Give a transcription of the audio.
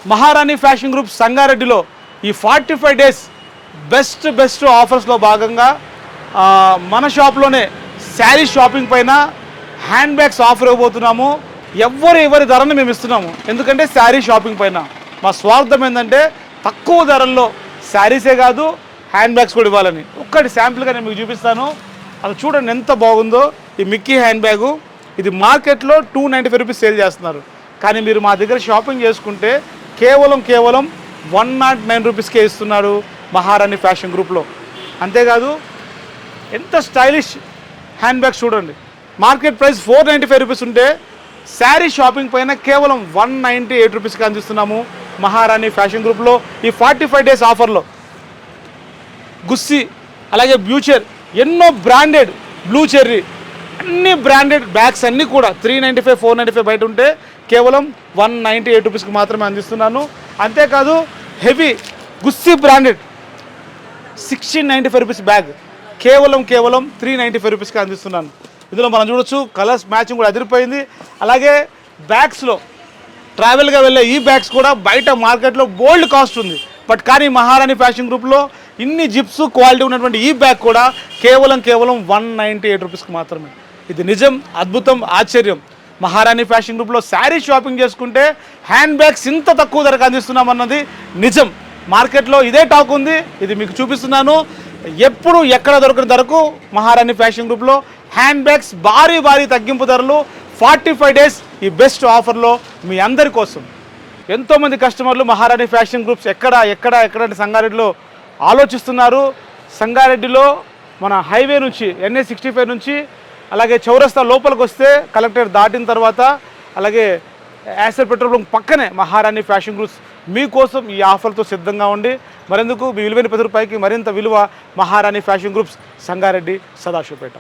మహారాణి fashion group సంగారెడ్డిలో ఈ 45 డేస్ బెస్ట్ ఆఫర్స్లో భాగంగా మన షాప్లోనే శారీ షాపింగ్ పైన హ్యాండ్ బ్యాగ్స్ ఆఫర్ ఇవ్వబోతున్నాము. ఎవరి ధరను మేము ఇస్తున్నాము. ఎందుకంటే శారీ షాపింగ్ పైన మా స్వార్థం ఏంటంటే తక్కువ ధరల్లో శారీసే కాదు హ్యాండ్ బ్యాగ్స్ కూడా ఇవ్వాలని. ఒక్కటి శాంపుల్గా నేను మీకు చూపిస్తాను. అది చూడండి ఎంత బాగుందో. ఈ మిక్కీ హ్యాండ్ బ్యాగు ఇది మార్కెట్లో 295 రూపీస్ సేల్ చేస్తున్నారు. కానీ మీరు మా దగ్గర షాపింగ్ చేసుకుంటే కేవలం 109 రూపీస్కే ఇస్తున్నారు మహారాణి ఫ్యాషన్ గ్రూప్లో. అంతేకాదు ఎంత స్టైలిష్ హ్యాండ్ బ్యాగ్స్ చూడండి. మార్కెట్ ప్రైస్ 495 రూపీస్ ఉంటే శారీ షాపింగ్ పైన కేవలం 198 రూపీస్కి అందిస్తున్నాము మహారాణి ఫ్యాషన్ గ్రూప్లో. ఈ 45 డేస్ ఆఫర్లో గుస్సి అలాగే బ్యూచర్ ఎన్నో బ్రాండెడ్ బ్లూ చెర్రీ అన్ని బ్రాండెడ్ బ్యాగ్స్ అన్నీ కూడా 395 495 బయట ఉంటే కేవలం 198 రూపీస్కి మాత్రమే అందిస్తున్నాను. అంతేకాదు హెవీ గుస్సి బ్రాండెడ్ 1695 రూపీస్ బ్యాగ్ కేవలం 395 రూపీస్కి అందిస్తున్నాను. ఇందులో మనం చూడొచ్చు కలర్స్ మ్యాచింగ్ కూడా అదిరిపోయింది. అలాగే బ్యాగ్స్లో ట్రావెల్గా వెళ్ళే ఈ బ్యాగ్స్ కూడా బయట మార్కెట్లో బోల్డ్ కాస్ట్ ఉంది. బట్ కానీ మహారాణి ఫ్యాషన్ గ్రూప్లో ఇన్ని జిప్స్ క్వాలిటీ ఉన్నటువంటి ఈ బ్యాగ్ కూడా కేవలం 198 రూపీస్కి మాత్రమే. ఇది నిజం, అద్భుతం, ఆశ్చర్యం. మహారాణి ఫ్యాషన్ గ్రూప్లో శారీ షాపింగ్ చేసుకుంటే హ్యాండ్ బ్యాగ్స్ ఇంత తక్కువ ధరకు అందిస్తున్నామన్నది నిజం. మార్కెట్లో ఇదే టాక్ ఉంది. ఇది మీకు చూపిస్తున్నాను. ఎప్పుడు ఎక్కడ దొరికిన ధరకు మహారాణి ఫ్యాషన్ గ్రూప్లో హ్యాండ్ బ్యాగ్స్ భారీ తగ్గింపు ధరలు 45 డేస్ ఈ బెస్ట్ ఆఫర్లో మీ అందరి కోసం. ఎంతోమంది కస్టమర్లు మహారాణి ఫ్యాషన్ గ్రూప్స్ ఎక్కడ సంగారెడ్డిలో ఆలోచిస్తున్నారు. సంగారెడ్డిలో మన హైవే నుంచి NH65 నుంచి అలాగే చౌరస్తా లోపలికి వస్తే కలెక్టర్ దాటిన తర్వాత అలాగే యాసర్ పెట్రోల్ బంక్ పక్కనే మహారాణి ఫ్యాషన్ గ్రూప్స్ మీకోసం ఈ ఆఫర్తో సిద్ధంగా ఉండి మరెందుకు మీ విలువైన 10 రూపాయలకి మరింత విలువ మహారాణి ఫ్యాషన్ గ్రూప్స్ సంగారెడ్డి సదాశివపేట.